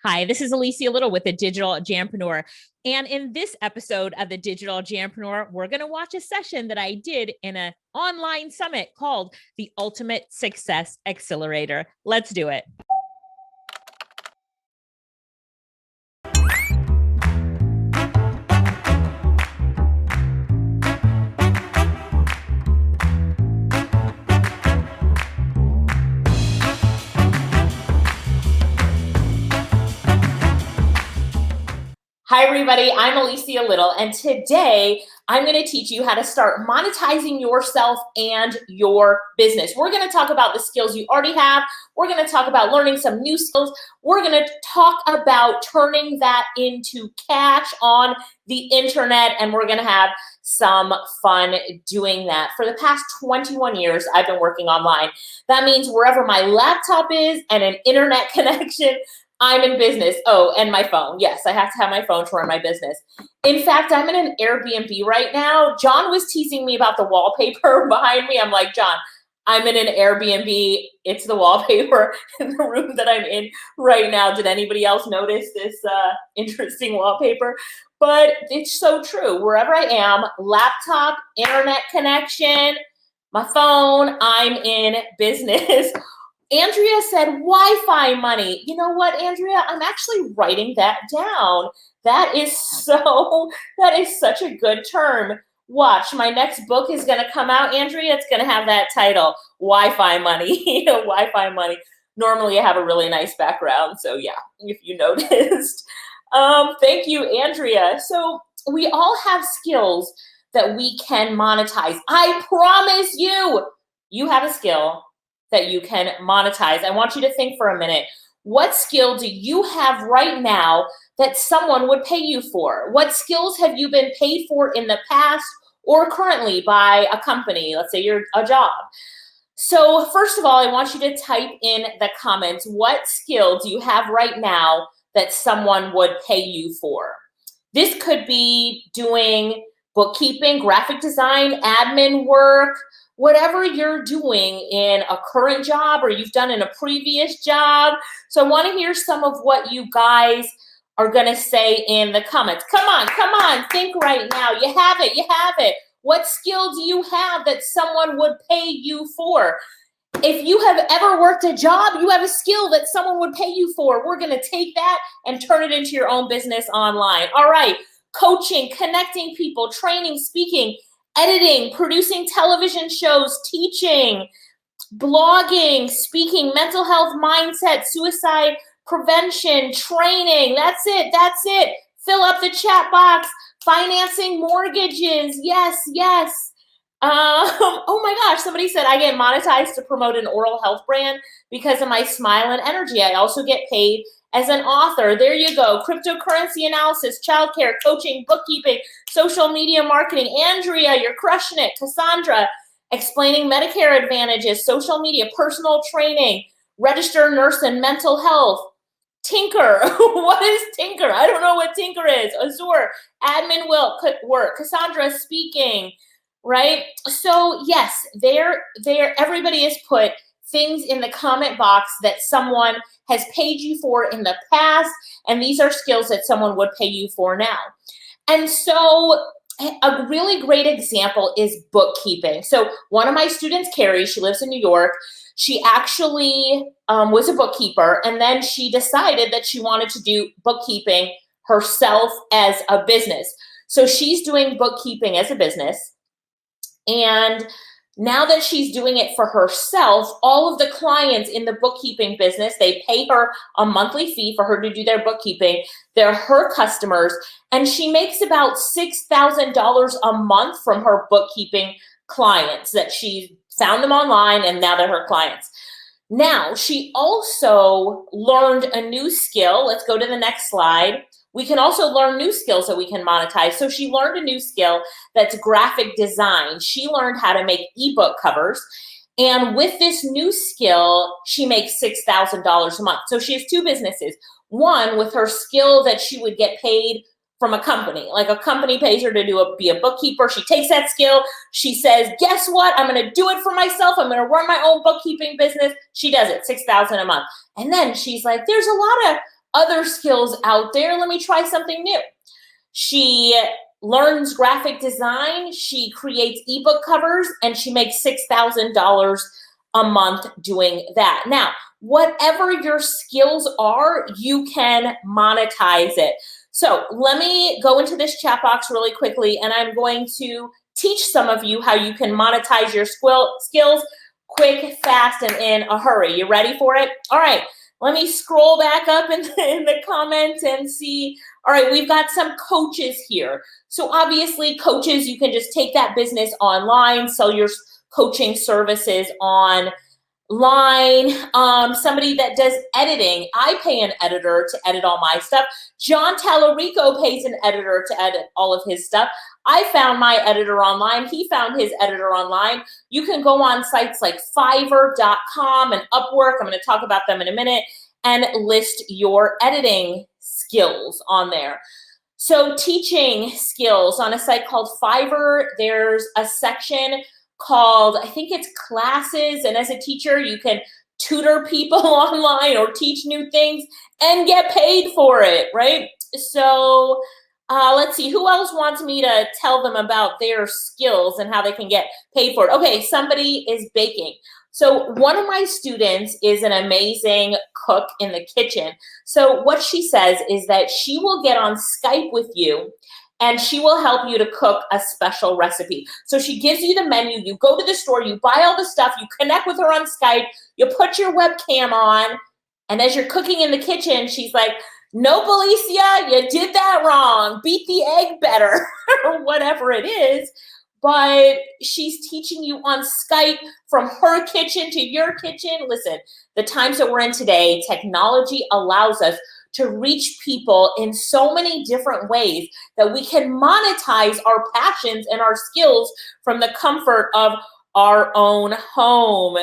Hi, this is Alicia Lyttle with the Digital Jampreneur. And in this episode of the Digital Jampreneur, we're going to watch a session that I did in an online summit called the Ultimate Success Accelerator. Let's do it. Hi, everybody. I'm Alicia Lyttle, and today I'm going to teach you how to start monetizing yourself and your business. We're going to talk about the skills you already have. We're going to talk about learning some new skills. We're going to talk about turning that into cash on the internet, and we're going to have some fun doing that. For the past 21 years, I've been working online. That means wherever my laptop is and an internet connection, I'm in business. Oh, and my phone. Yes, I have to have my phone to run my business. In fact, I'm in an Airbnb right now. John was teasing me about the wallpaper behind me. I'm like, John, I'm in an Airbnb. It's the wallpaper in the room that I'm in right now. Did anybody else notice this interesting wallpaper? But it's so true. Wherever I am, laptop, internet connection, my phone, I'm in business. Andrea said Wi-Fi money. You know what, Andrea? I'm actually writing that down. That is such a good term. Watch, my next book is going to come out, Andrea. It's going to have that title, Wi-Fi money. Wi-Fi money. Normally, I have a really nice background, so yeah, if you noticed. Thank you, Andrea. So we all have skills that we can monetize. I promise you, you have a skill that you can monetize. I want you to think for a minute. What skill do you have right now that someone would pay you for? What skills have you been paid for in the past or currently by a company? Let's say you're a job. So first of all, I want you to type in the comments, what skill do you have right now that someone would pay you for? This could be doing bookkeeping, graphic design, admin work, whatever you're doing in a current job or you've done in a previous job. So I want to hear some of what you guys are going to say in the comments. Come on, think right now. You have it. What skill do you have that someone would pay you for? If you have ever worked a job, you have a skill that someone would pay you for. We're going to take that and turn it into your own business online. All right, coaching, connecting people, training, speaking, editing, producing television shows, teaching, blogging, speaking, mental health, mindset, suicide prevention, training. That's it. Fill up the chat box. Financing mortgages. Yes. Oh my gosh, somebody said I get monetized to promote an oral health brand because of my smile and energy. I also get paid as an author. There you go. Cryptocurrency analysis, childcare, coaching, bookkeeping, social media marketing. Andrea, you're crushing it. Cassandra, explaining Medicare advantages, social media, personal training, registered nurse and mental health. Tinker. What is Tinker? I don't know what Tinker is. Azure, admin work. Cassandra, speaking, right? So yes, there. Everybody has put things in the comment box that someone has paid you for in the past, and these are skills that someone would pay you for now. And so a really great example is bookkeeping. So one of my students, Carrie, she lives in New York. She actually was a bookkeeper, and then she decided that she wanted to do bookkeeping herself as a business. So she's doing bookkeeping as a business, and now that she's doing it for herself, all of the clients in the bookkeeping business, they pay her a monthly fee for her to do their bookkeeping. They're her customers, and she makes about $6,000 a month from her bookkeeping clients that she found them online, and now they're her clients. Now, she also learned a new skill. Let's go to the next slide. We can also learn new skills that we can monetize. So she learned a new skill that's graphic design. She learned how to make ebook covers. And with this new skill, she makes $6,000 a month. So she has two businesses. One with her skill that she would get paid from a company. Like a company pays her to be a bookkeeper. She takes that skill. She says, guess what? I'm going to do it for myself. I'm going to run my own bookkeeping business. She does it, $6,000 a month. And then she's like, there's a lot of other skills out there. Let me try something new. She learns graphic design, she creates ebook covers, and she makes $6,000 a month doing that. Now, whatever your skills are, you can monetize it. So let me go into this chat box really quickly, and I'm going to teach some of you how you can monetize your skills quick, fast, and in a hurry. You ready for it? All right, let me scroll back up in the comments and see. All right, we've got some coaches here. So obviously, coaches, you can just take that business online, sell your coaching services online. Somebody that does editing, I pay an editor to edit all my stuff. John Tallarico pays an editor to edit all of his stuff. I found my editor online. He found his editor online. You can go on sites like Fiverr.com and Upwork. I'm going to talk about them in a minute, and list your editing skills on there. So teaching skills on a site called Fiverr, there's a section called, I think it's classes, and as a teacher, you can tutor people online or teach new things and get paid for it, right? So let's see, who else wants me to tell them about their skills and how they can get paid for it? Okay, somebody is baking. So one of my students is an amazing cook in the kitchen. So what she says is that she will get on Skype with you and she will help you to cook a special recipe. So she gives you the menu, you go to the store, you buy all the stuff, you connect with her on Skype, you put your webcam on, and as you're cooking in the kitchen, she's like, nope, Alicia, you did that wrong. Beat the egg better, or whatever it is. But she's teaching you on Skype from her kitchen to your kitchen. Listen, the times that we're in today, technology allows us to reach people in so many different ways that we can monetize our passions and our skills from the comfort of our own home.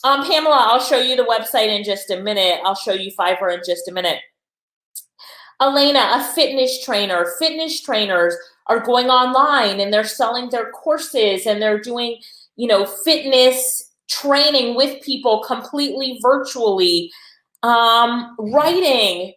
Pamela, I'll show you the website in just a minute. I'll show you Fiverr in just a minute. Elena, a fitness trainer. Fitness trainers are going online and they're selling their courses and they're doing, fitness training with people completely virtually. Writing,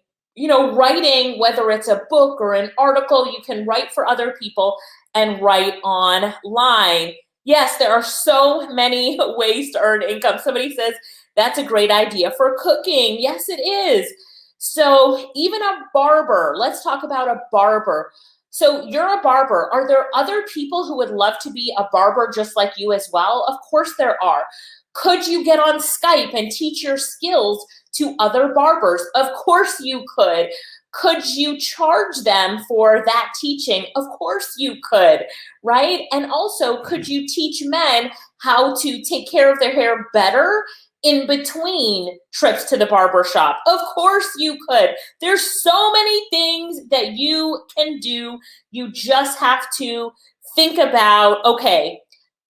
whether it's a book or an article, you can write for other people and write online. Yes, there are so many ways to earn income. Somebody says, that's a great idea for cooking. Yes, it is. So even a barber, let's talk about a barber. So you're a barber. Are there other people who would love to be a barber just like you as well? Of course there are. Could you get on Skype and teach your skills to other barbers? Of course you could. Could you charge them for that teaching? Of course you could, right? And also, could you teach men how to take care of their hair better in between trips to the barber shop? Of course you could. There's so many things that you can do. You just have to think about, okay,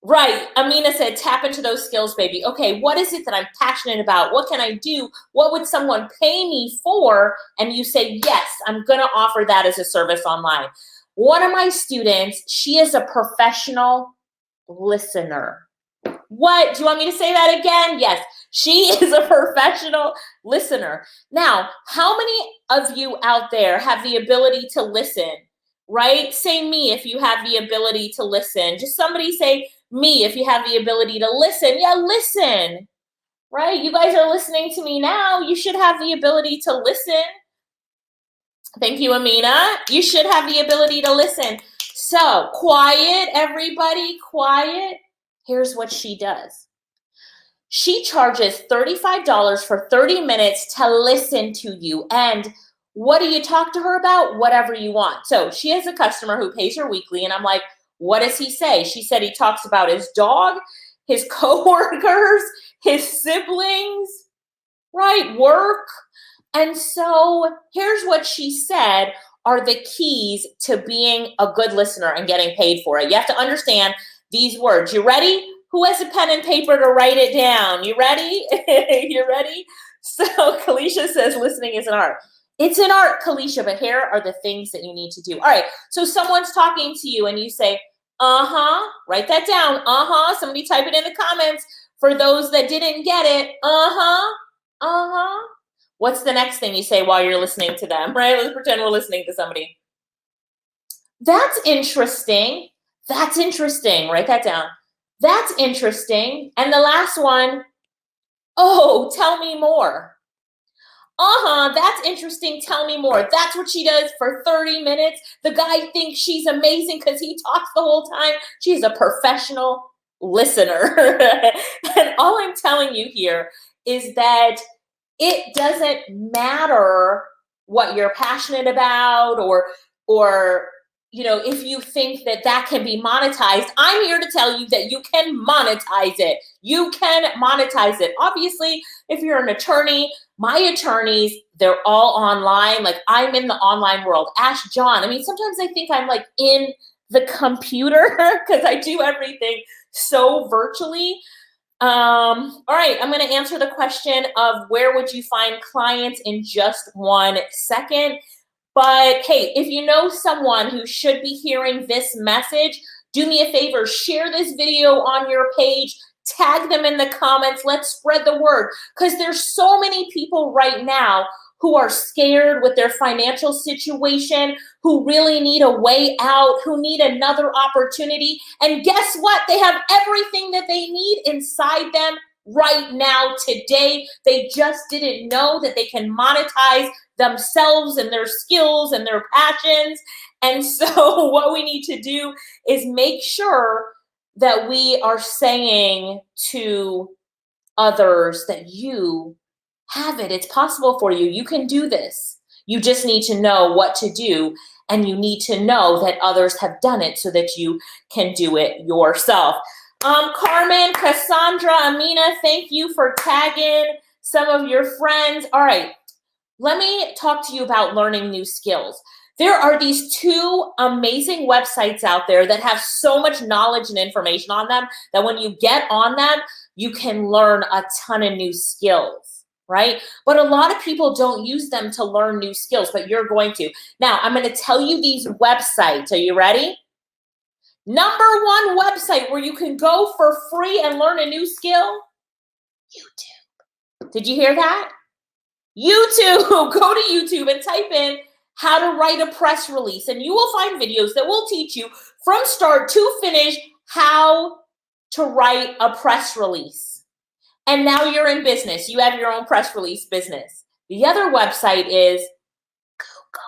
right, Amina said, tap into those skills, baby. Okay, what is it that I'm passionate about? What can I do? What would someone pay me for? And you say, yes, I'm gonna offer that as a service online. One of my students, she is a professional listener. What? Do you want me to say that again? Yes, she is a professional listener. Now, how many of you out there have the ability to listen, right? Say me if you have the ability to listen. Just somebody say me if you have the ability to listen. Yeah, listen, right? You guys are listening to me now. You should have the ability to listen. Thank you, Amina. You should have the ability to listen. So, quiet, everybody, quiet. Here's what she does. She charges $35 for 30 minutes to listen to you. And what do you talk to her about? Whatever you want. So she has a customer who pays her weekly, and I'm like, what does he say? She said he talks about his dog, his coworkers, his siblings, right? Work. And so here's what she said are the keys to being a good listener and getting paid for it. You have to understand these words. You ready? Who has a pen and paper to write it down? You ready? You ready? So Kalisha says listening is an art. It's an art, Kalisha, but here are the things that you need to do. All right, so someone's talking to you and you say, uh-huh, write that down, uh-huh. Somebody type it in the comments for those that didn't get it, uh-huh, uh-huh. What's the next thing you say while you're listening to them, right? Let's pretend we're listening to somebody. That's interesting. That's interesting. Write that down. That's interesting. And the last one, oh, tell me more. That's interesting. Tell me more. That's what she does for 30 minutes. The guy thinks she's amazing because he talks the whole time. She's a professional listener. And all I'm telling you here is that it doesn't matter what you're passionate about or if you think that that can be monetized. I'm here to tell you that you can monetize it. You can monetize it. Obviously, if you're an attorney, my attorneys, they're all online. Like, I'm in the online world. Ask John. I mean, sometimes I think I'm like in the computer because I do everything so virtually. All right, I'm going to answer the question of where would you find clients in just 1 second. But hey, if you know someone who should be hearing this message, do me a favor, share this video on your page, tag them in the comments, let's spread the word, because there's so many people right now who are scared with their financial situation, who really need a way out, who need another opportunity. And guess what? They have everything that they need inside them right now, today. They just didn't know that they can monetize themselves and their skills and their passions. And so what we need to do is make sure that we are saying to others that you have it. It's possible for you. You can do this. You just need to know what to do, and you need to know that others have done it so that you can do it yourself. Carmen, Cassandra, Amina, thank you for tagging some of your friends. All right, let me talk to you about learning new skills. There are these 2 amazing websites out there that have so much knowledge and information on them that when you get on them, you can learn a ton of new skills, right? But a lot of people don't use them to learn new skills, but you're going to. Now, I'm going to tell you these websites. Are you ready? Number 1 website where you can go for free and learn a new skill? YouTube. Did you hear that? YouTube. Go to YouTube and type in how to write a press release, and you will find videos that will teach you from start to finish how to write a press release. And now you're in business. You have your own press release business. The other website is Google.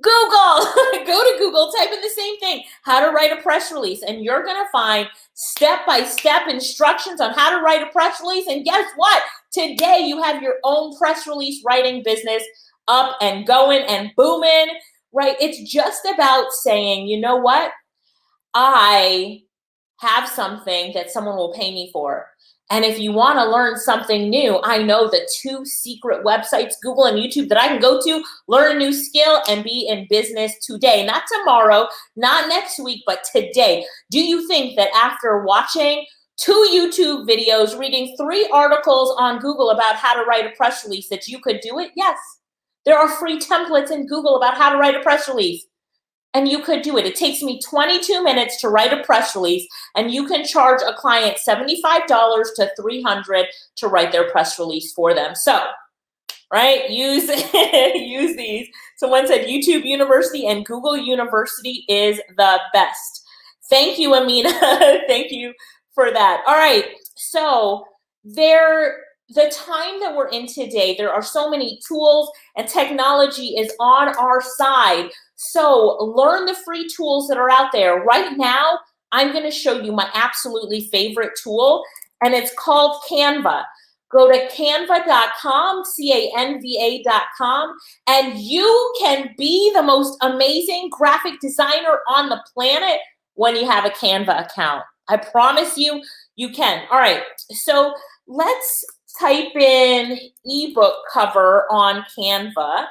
Go to Google, type in the same thing, how to write a press release, and you're going to find step-by-step instructions on how to write a press release. And guess what? Today, you have your own press release writing business up and going and booming, right? It's just about saying, you know what? I have something that someone will pay me for. And if you want to learn something new, I know the 2 secret websites, Google and YouTube, that I can go to, learn a new skill, and be in business today. Not tomorrow, not next week, but today. Do you think that after watching 2 YouTube videos, reading 3 articles on Google about how to write a press release, that you could do it? Yes. There are free templates in Google about how to write a press release. And you could do it. It takes me 22 minutes to write a press release, and you can charge a client $75 to $300 to write their press release for them. So, right, use these. Someone said YouTube University and Google University is the best. Thank you, Amina. Thank you for that. All right, so the time that we're in today, there are so many tools, and technology is on our side. So learn the free tools that are out there. Right now, I'm going to show you my absolutely favorite tool, and it's called Canva. Go to canva.com, canva.com, and you can be the most amazing graphic designer on the planet when you have a Canva account. I promise you, you can. All right, so let's type in ebook cover on Canva.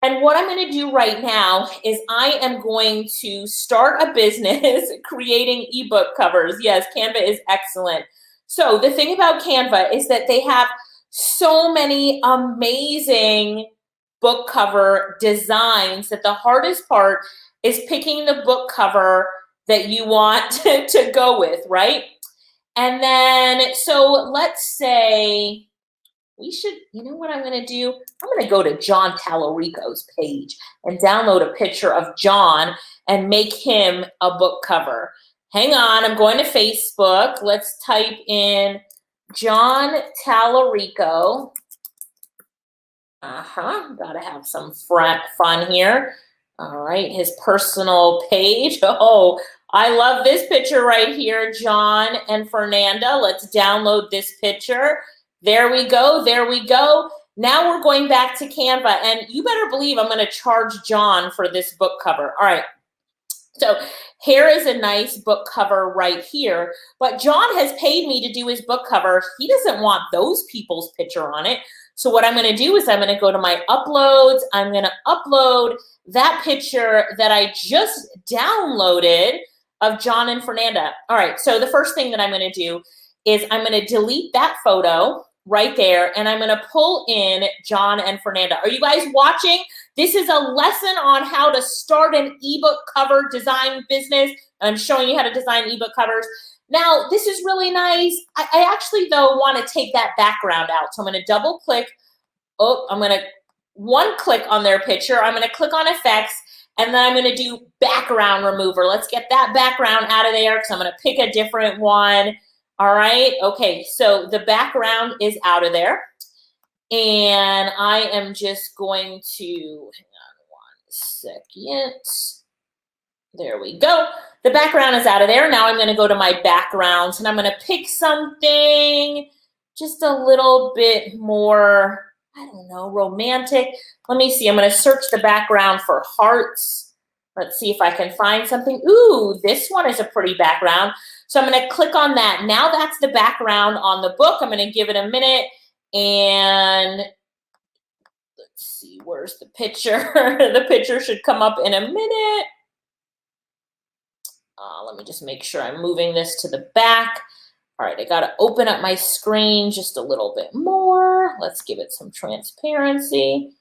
And what I'm going to do right now is I am going to start a business creating ebook covers. Yes, Canva is excellent. So the thing about Canva is that they have so many amazing book cover designs that the hardest part is picking the book cover that you want to go with, right? And then, so let's say you know what I'm going to do? I'm going to go to John Tallarico's page and download a picture of John and make him a book cover. Hang on, I'm going to Facebook. Let's type in John Tallarico. Gotta have some fun here. All right, his personal page. Oh, I love this picture right here, John and Fernanda. Let's download this picture. There we go, there we go. Now we're going back to Canva, and you better believe I'm gonna charge John for this book cover. All right, so here is a nice book cover right here, but John has paid me to do his book cover. He doesn't want those people's picture on it. So what I'm gonna do is I'm gonna go to my uploads. I'm gonna upload that picture that I just downloaded of John and Fernanda. All right, so the first thing that I'm gonna do is I'm gonna delete that photo right there, and I'm gonna pull in John and Fernanda. Are you guys watching? This is a lesson on how to start an ebook cover design business. I'm showing you how to design ebook covers. Now, this is really nice. I actually, though, want to take that background out. So I'm going to double click. Oh, I'm going to one click on their picture. I'm going to click on effects, and then I'm going to do background remover. Let's get that background out of there because I'm going to pick a different one. All right. Okay. So the background is out of there. And I am just going to, hang on one second. There we go. The background is out of there. Now I'm going to go to my backgrounds, and I'm going to pick something just a little bit more, I don't know, romantic. Let me see. I'm going to search the background for hearts. Let's see if I can find something. Ooh, this one is a pretty background. So I'm going to click on that. Now that's the background on the book. I'm going to give it a minute. And let's see, where's the picture? The picture should come up in a minute. Let me just make sure I'm moving this to the back. All right, I got to open up my screen just a little bit more. Let's give it some transparency.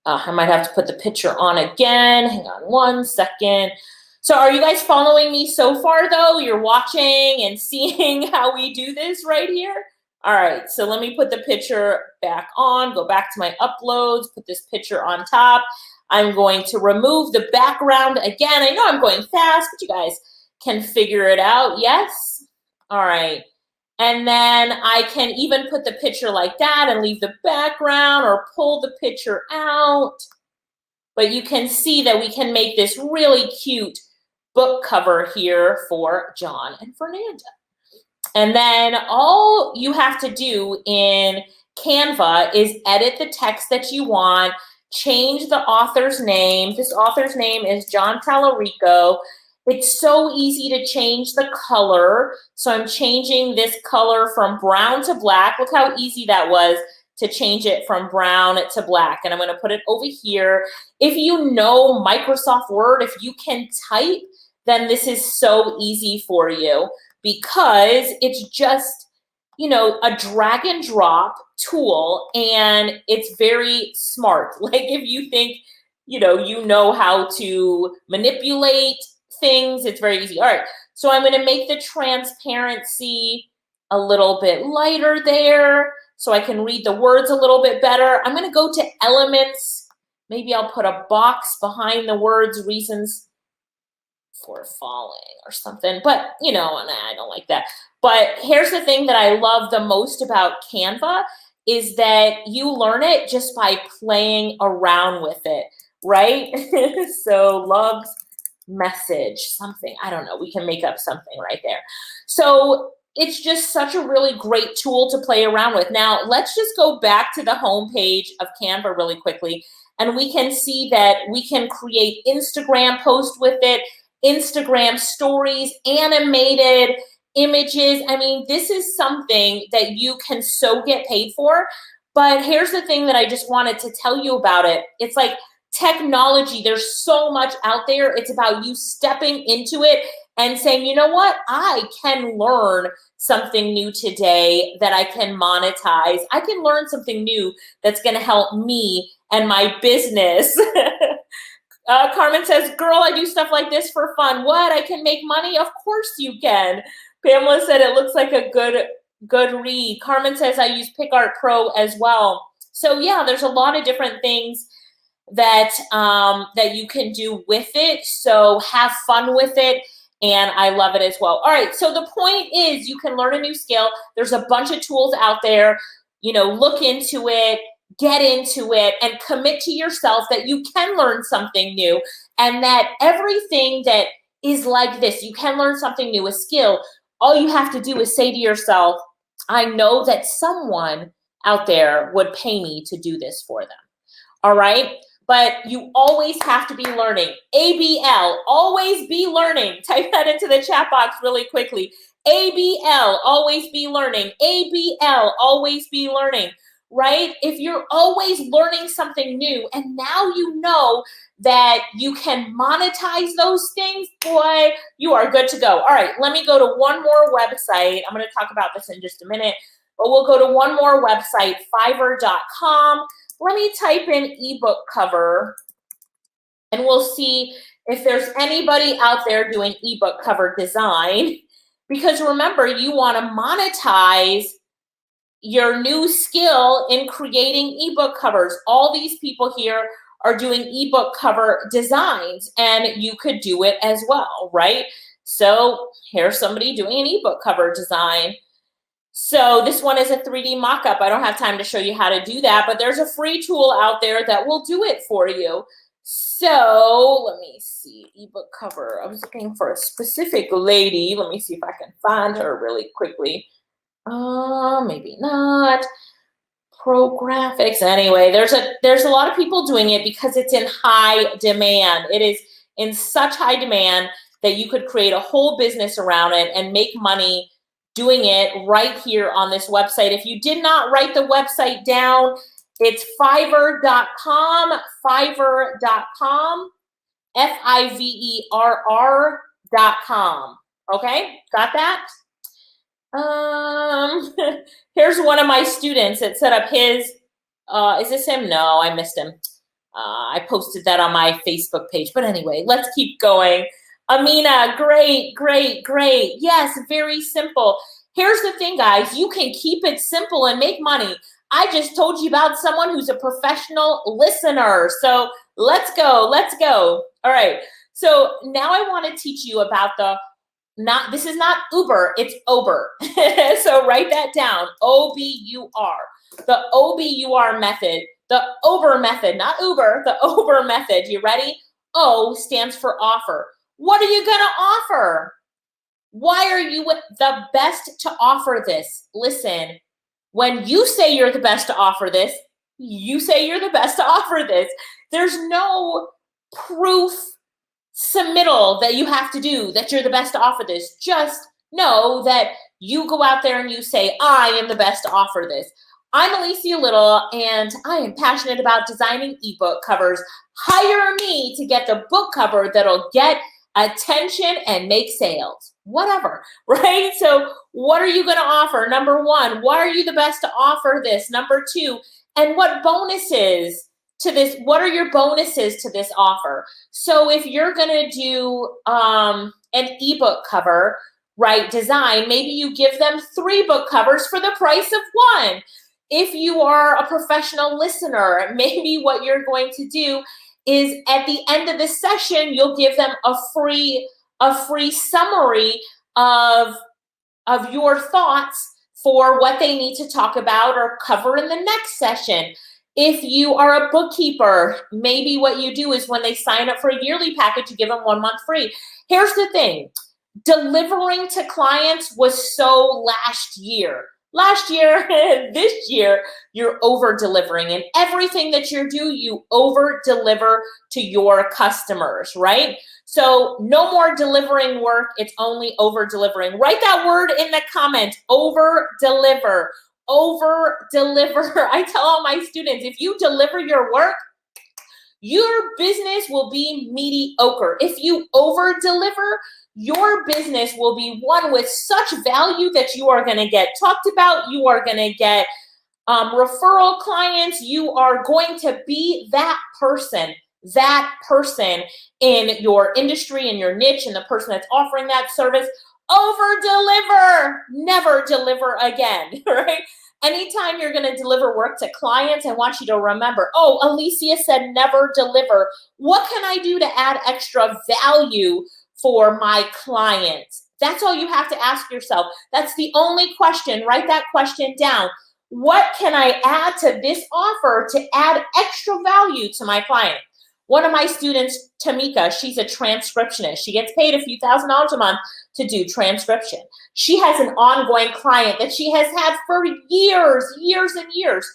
I might have to put the picture on again. Hang on one second. So are you guys following me so far, though? You're watching and seeing how we do this right here? All right, so let me put the picture back on, go back to my uploads, put this picture on top. I'm going to remove the background again. I know I'm going fast, but you guys can figure it out, yes? All right, and then I can even put the picture like that and leave the background or pull the picture out. But you can see that we can make this really cute book cover here for John and Fernanda. And then all you have to do in Canva is edit the text that you want, change the author's name. This author's name is John Tallarico. It's so easy to change the color. So I'm changing this color from brown to black. Look how easy that was to change it from brown to black. And I'm going to put it over here. If you know Microsoft Word, if you can type, then this is so easy for you because it's just, you know, a drag and drop tool, and it's very smart. Like if you think, you know how to manipulate things, it's very easy. All right, so I'm going to make the transparency a little bit lighter there so I can read the words a little bit better. I'm going to go to elements. Maybe I'll put a box behind the words, reasons for falling or something, but you know, I don't like that. But here's the thing that I love the most about Canva is that you learn it just by playing around with it, right? So love's message, something, I don't know, we can make up something right there. So it's just such a really great tool to play around with. Now, let's just go back to the home page of Canva really quickly, and we can see that we can create Instagram posts with it, Instagram stories, animated images. I mean, this is something that you can so get paid for. But here's the thing that I just wanted to tell you about it. It's like technology, there's so much out there. It's about you stepping into it and saying, you know what? I can learn something new today that I can monetize. I can learn something new that's going to help me and my business. Carmen says, girl, I do stuff like this for fun. What? I can make money? Of course you can. Pamela said, it looks like a good Good read. Carmen says I use PicArt Pro as well. So yeah, there's a lot of different things that that you can do with it. So have fun with it. And I love it as well. All right, so the point is you can learn a new skill. There's a bunch of tools out there. Look into it, get into it, and commit to yourself that you can learn something new, and that everything that is like this, you can learn something new, a skill. All you have to do is say to yourself, I know that someone out there would pay me to do this for them. All right? But you always have to be learning. ABL, always be learning. Type that into the chat box really quickly. ABL, always be learning. ABL, always be learning, right? If you're always learning something new and now you know that you can monetize those things, boy, you are good to go. All right, let me go to one more website. I'm going to talk about this in just a minute, but we'll go to one more website, Fiverr.com. Let me type in ebook cover, and we'll see if there's anybody out there doing ebook cover design. Because remember, you want to monetize your new skill in creating ebook covers. All these people here are doing ebook cover designs, and you could do it as well, right? So here's somebody doing an ebook cover design. So this one is a 3D mock-up. I don't have time to show you how to do that, but there's a free tool out there that will do it for you. So let me see, ebook cover. I was looking for a specific lady. Let me see if I can find her really quickly. Maybe not. Pro graphics. Anyway, there's a lot of people doing it because it's in high demand. It is in such high demand that you could create a whole business around it and make money doing it right here on this website. If you did not write the website down, it's Fiverr.com, Fiverr.com, Fiverr.com. Okay, got that? Here's one of my students that set up his, is this him? No, I missed him. I posted that on my Facebook page. But anyway, let's keep going. Amina, great, great, great. Yes, very simple. Here's the thing, guys. You can keep it simple and make money. I just told you about someone who's a professional listener. So let's go, let's go. All right. So now I want to teach you about this is not Uber, it's Ober. So write that down, O-B-U-R. The O-B-U-R method, the Ober method, not Uber, the Ober method. You ready? O stands for offer. What are you going to offer? Why are you the best to offer this? Listen, when you say you're the best to offer this, you say you're the best to offer this. There's no proof submittal that you have to do that you're the best to offer this. Just know that you go out there and you say, I am the best to offer this. I'm Alicia Lyttle, and I am passionate about designing ebook covers. Hire me to get the book cover that'll get attention and make sales, whatever, right? So what are you going to offer? Number one, why are you the best to offer this? Number two, and what bonuses to this? What are your bonuses to this offer? So if you're going to do an ebook cover, right, design, maybe you give them 3 book covers for the price of 1. If you are a professional listener, maybe what you're going to do is at the end of the session, you'll give them a free summary of your thoughts for what they need to talk about or cover in the next session. If you are a bookkeeper, maybe what you do is when they sign up for a yearly package, you give them 1 month free. Here's the thing. Delivering to clients was so last year. Last year, this year, you're over-delivering. And everything that you do, you over-deliver to your customers, right? So no more delivering work. It's only over-delivering. Write that word in the comment, over-deliver. Over-deliver. I tell all my students, if you deliver your work, your business will be mediocre. If you over-deliver, your business will be one with such value that you are going to get talked about. You are going to get referral clients. You are going to be that person in your industry, in your niche, and the person that's offering that service. Over deliver, never deliver again, right? Anytime you're going to deliver work to clients, I want you to remember, oh, Alicia said never deliver. What can I do to add extra value for my clients? That's all you have to ask yourself. That's the only question. Write that question down. What can I add to this offer to add extra value to my client? One of my students, Tamika, she's a transcriptionist. She gets paid a few $1,000s a month to do transcription. She has an ongoing client that she has had for years and years.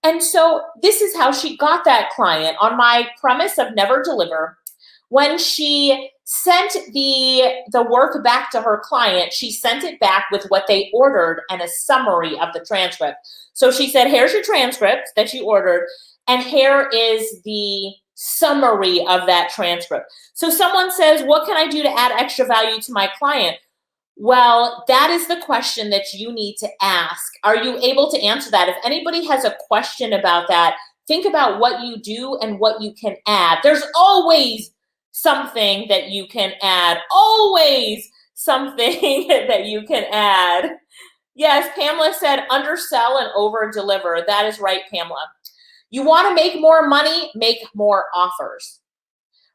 And so this is how she got that client on my premise of never deliver. When she sent the work back to her client, she sent it back with what they ordered and a summary of the transcript. So she said, here's your transcript that you ordered, and here is the summary of that transcript. So someone says, what can I do to add extra value to my client? Well, that is the question that you need to ask. Are you able to answer that? If anybody has a question about that, think about what you do and what you can add. There's always something that you can add. Always something that you can add. Yes, Pamela said undersell and over deliver. That is right, Pamela. You want to make more money, make more offers,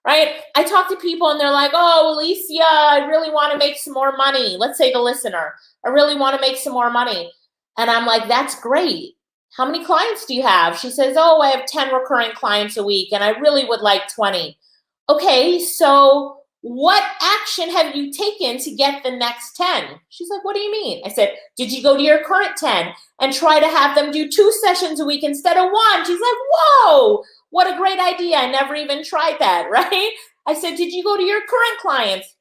right? I talk to people and they're like, oh, Alicia, I really want to make some more money. Let's say the listener, I really want to make some more money. And I'm like, that's great. How many clients do you have? She says, oh, I have 10 recurring clients a week and I really would like 20. Okay, so what action have you taken to get the next 10? She's like, what do you mean? I said, did you go to your current 10 and try to have them do 2 sessions a week instead of 1? She's like, whoa, what a great idea. I never even tried that, right? I said, did you go to your current clients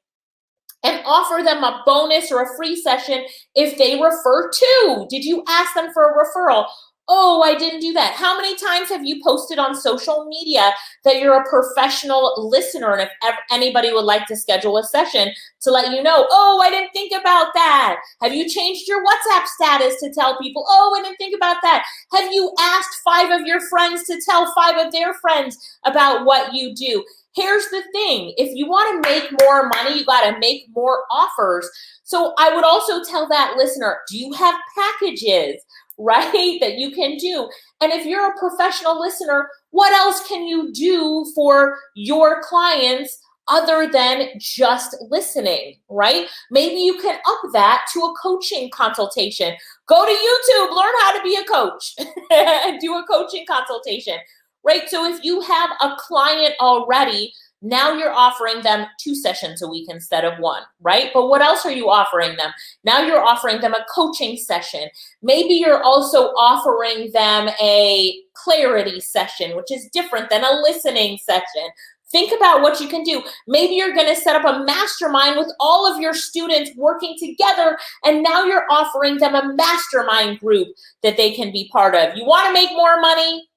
and offer them a bonus or a free session if they refer to? Did you ask them for a referral? Oh, I didn't do that. How many times have you posted on social media that you're a professional listener and if anybody would like to schedule a session to let you know, oh, I didn't think about that. Have you changed your WhatsApp status to tell people, oh, I didn't think about that? Have you asked 5 of your friends to tell 5 of their friends about what you do? Here's the thing. If you want to make more money, you got to make more offers. So I would also tell that listener, do you have packages, right, that you can do? And if you're a professional listener, what else can you do for your clients other than just listening, right? Maybe you can up that to a coaching consultation. Go to YouTube, learn how to be a coach and do a coaching consultation, right? So if you have a client already, now you're offering them 2 sessions a week instead of 1, right? But what else are you offering them? Now you're offering them a coaching session. Maybe you're also offering them a clarity session, which is different than a listening session. Think about what you can do. Maybe you're going to set up a mastermind with all of your students working together, and now you're offering them a mastermind group that they can be part of. You want to make more money?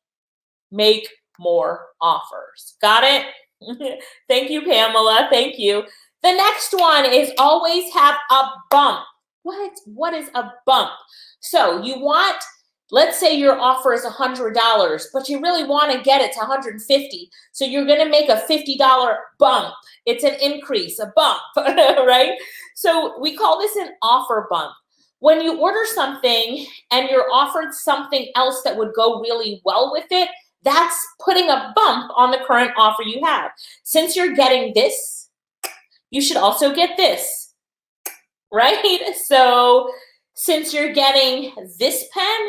Make more offers. Got it? Thank you, Pamela. Thank you. The next one is always have a bump. What is a bump? So you want, let's say your offer is $100, but you really want to get it to $150. So you're going to make a $50 bump. It's an increase, a bump, right? So we call this an offer bump. When you order something and you're offered something else that would go really well with it, that's putting a bump on the current offer you have. Since you're getting this, you should also get this, right? So since you're getting this pen,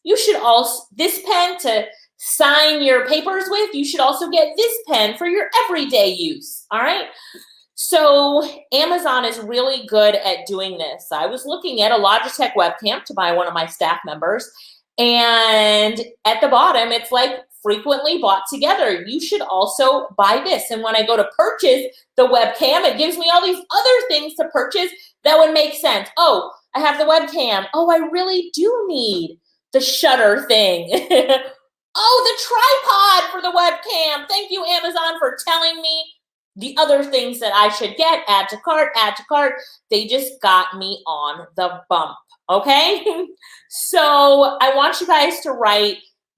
you should also, this pen to sign your papers with, you should also get this pen for your everyday use, all right? So Amazon is really good at doing this. I was looking at a Logitech webcam to buy one of my staff members, and at the bottom, it's like frequently bought together. You should also buy this. And when I go to purchase the webcam, it gives me all these other things to purchase that would make sense. Oh, I have the webcam. Oh, I really do need the shutter thing. Oh, the tripod for the webcam. Thank you, Amazon, for telling me the other things that I should get. Add to cart, add to cart. They just got me on the bump, okay? So I want you guys to write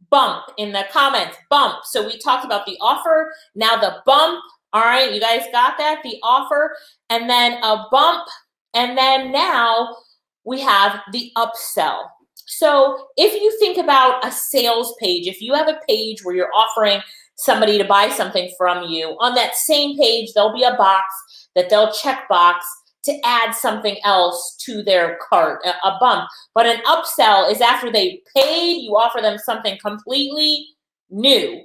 bump in the comments, bump. So we talked about the offer, now the bump. All right, you guys got that? The offer, and then a bump, And then now we have the upsell. So if you think about a sales page, if you have a page where you're offering somebody to buy something from you, on that same page, there'll be a box that they'll check box to add something else to their cart, a bump. But an upsell is after they paid, you offer them something completely new.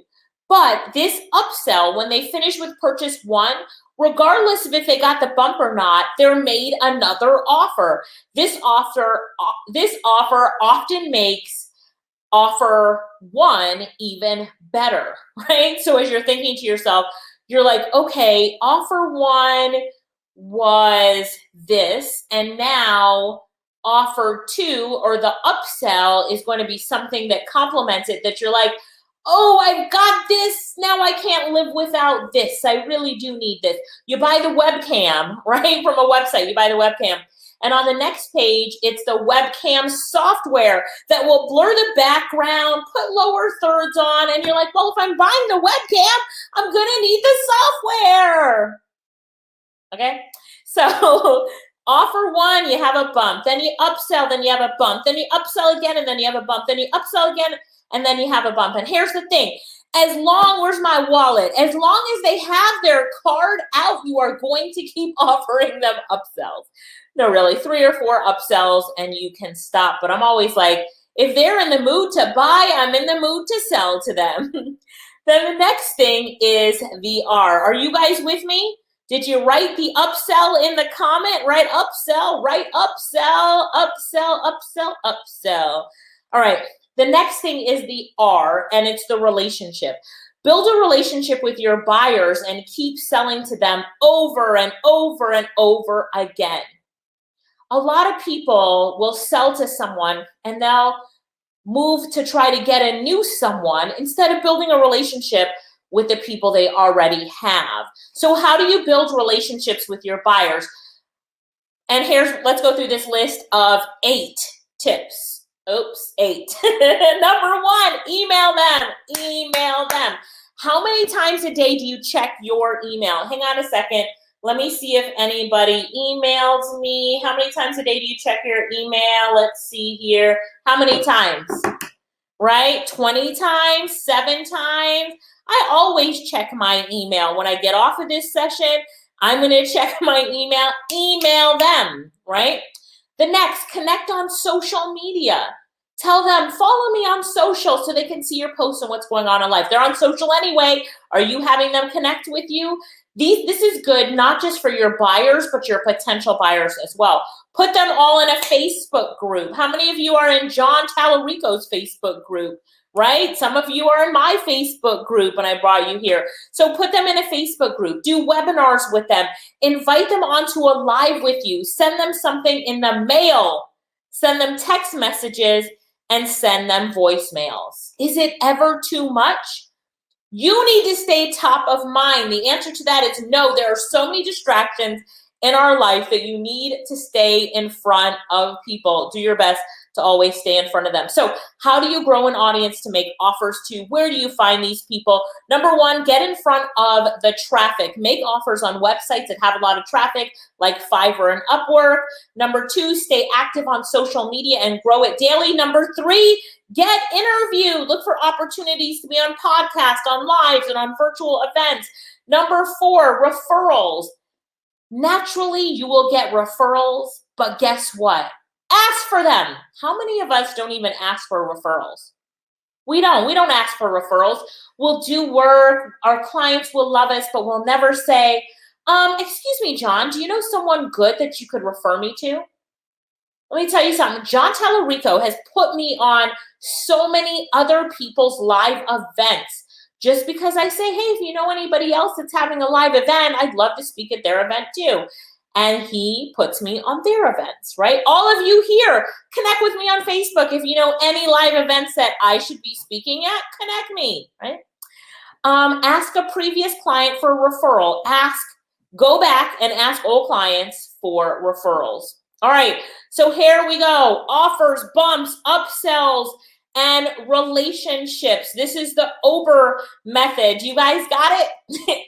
But this upsell, when they finish with purchase one, regardless of if they got the bump or not, they're made another offer. This offer often makes offer one even better, right? So as you're thinking to yourself, you're like, okay, offer one was this, and now offer two, or the upsell, is going to be something that complements it, that you're like, oh, I've got this, now I can't live without this, I really do need this. You buy the webcam, right, from a website, you buy the webcam, and on the next page, it's the webcam software that will blur the background, put lower thirds on, and you're like, well, if I'm buying the webcam, I'm gonna need the software. Okay, so offer one, you have a bump, then you upsell, then you have a bump, then you upsell again, and then you have a bump, then you upsell again, and then you have a bump. And here's the thing, where's my wallet? As long as they have their card out, you are going to keep offering them upsells. No, really, 3 or 4 upsells and you can stop. But I'm always like, if they're in the mood to buy, I'm in the mood to sell to them. Then the next thing is the R. Are you guys with me? Did you write the upsell in the comment? Write upsell, write upsell, upsell, upsell, upsell. All right. The next thing is the R, and it's the relationship. Build a relationship with your buyers and keep selling to them over and over and over again. A lot of people will sell to someone and they'll move to try to get a new someone instead of building a relationship with the people they already have. So how do you build relationships with your buyers? And let's go through this list of 8 tips. Oops, 8. Number 1, email them. Email them. How many times a day do you check your email? Hang on a second. Let me see if anybody emails me. How many times a day do you check your email? Let's see here. How many times? Right? 20 times? 7 times? I always check my email. When I get off of this session, I'm going to check my email. Email them, right? The next, connect on social media. Tell them, follow me on social so they can see your posts and what's going on in life. They're on social anyway. Are you having them connect with you? This is good, not just for your buyers, but your potential buyers as well. Put them all in a Facebook group. How many of you are in John Tallarico's Facebook group, right? Some of you are in my Facebook group, and I brought you here. So put them in a Facebook group. Do webinars with them. Invite them onto a live with you. Send them something in the mail. Send them text messages and send them voicemails. Is it ever too much? You need to stay top of mind. The answer to that is no. There are so many distractions in our life that you need to stay in front of people. Do your best to always stay in front of them. So how do you grow an audience to make offers to? Where do you find these people? Number 1, get in front of the traffic. Make offers on websites that have a lot of traffic, like Fiverr and Upwork. Number 2, stay active on social media and grow it daily. Number 3, get interviewed. Look for opportunities to be on podcasts, on lives, and on virtual events. Number 4, referrals. Naturally, you will get referrals, but guess what? Ask for them. How many of us don't even ask for referrals? We don't ask for referrals. We'll do work. Our clients will love us, but we'll never say, excuse me, John, do you know someone good that you could refer me to? Let me tell you something. John Tallarico has put me on so many other people's live events. Just because I say, hey, if you know anybody else that's having a live event, I'd love to speak at their event too. And he puts me on their events, right? All of you here, connect with me on Facebook. If you know any live events that I should be speaking at, connect me, right? Ask a previous client for a referral. Go back and ask old clients for referrals. All right, so here we go. Offers, bumps, upsells, and relationships. This is the Ober method. You guys got it?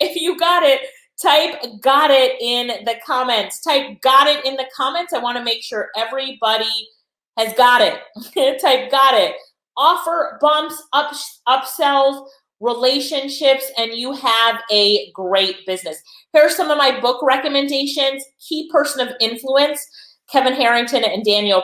If you got it, Type got it in the comments. Type got it in the comments. I want to make sure everybody has got it. Type got it. Offer bumps, upsells, relationships, and you have a great business. Here are some of my book recommendations. Key Person of Influence, Kevin Harrington and Daniel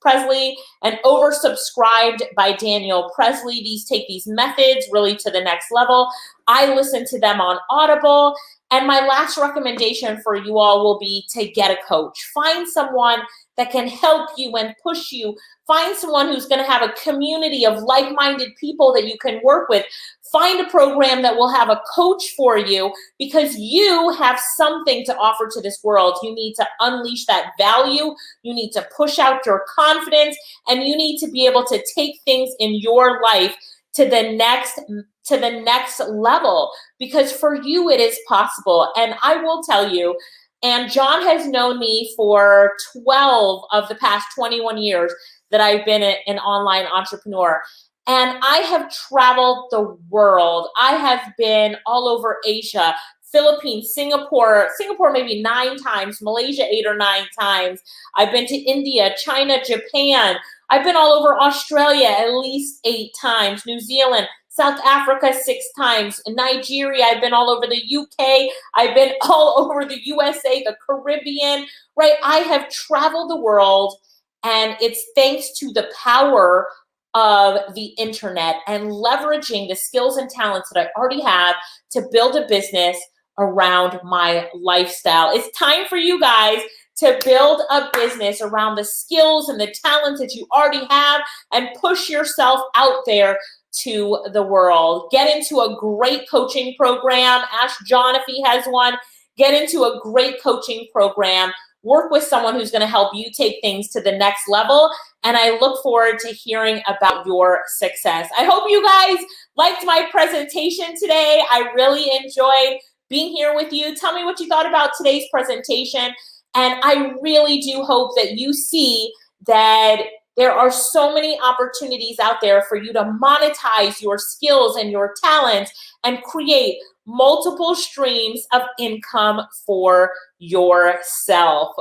Presley, and Oversubscribed by Daniel Presley. These take these methods really to the next level. I listen to them on Audible. And my last recommendation for you all will be to get a coach. Find someone that can help you and push you. Find someone who's going to have a community of like-minded people that you can work with. Find a program that will have a coach for you, because you have something to offer to this world. You need to unleash that value. You need to push out your confidence, and you need to be able to take things in your life to the next level, because for you it is possible. And I will tell you, and John has known me for 12 of the past 21 years that I've been an online entrepreneur. And I have traveled the world. I have been all over Asia, Philippines, Singapore maybe 9 times, Malaysia 8 or 9 times. I've been to India, China, Japan. I've been all over Australia at least 8 times, New Zealand, South Africa 6 times, Nigeria. I've been all over the UK. I've been all over the USA, the Caribbean, right? I have traveled the world, and it's thanks to the power of the internet and leveraging the skills and talents that I already have to build a business around my lifestyle. It's time for you guys to build a business around the skills and the talents that you already have and push yourself out there to the world. Get into a great coaching program. Ask John if he has one. Get into a great coaching program. Work with someone who's going to help you take things to the next level. And I look forward to hearing about your success. I hope you guys liked my presentation today. I really enjoyed being here with you. Tell me what you thought about today's presentation. And I really do hope that you see that there are so many opportunities out there for you to monetize your skills and your talents and create multiple streams of income for yourself.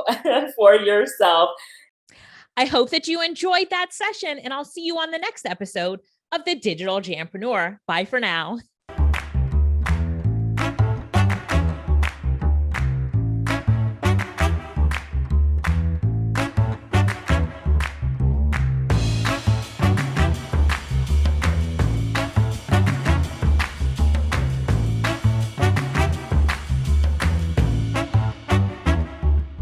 I hope that you enjoyed that session, and I'll see you on the next episode of the Digital Jampreneur. Bye for now.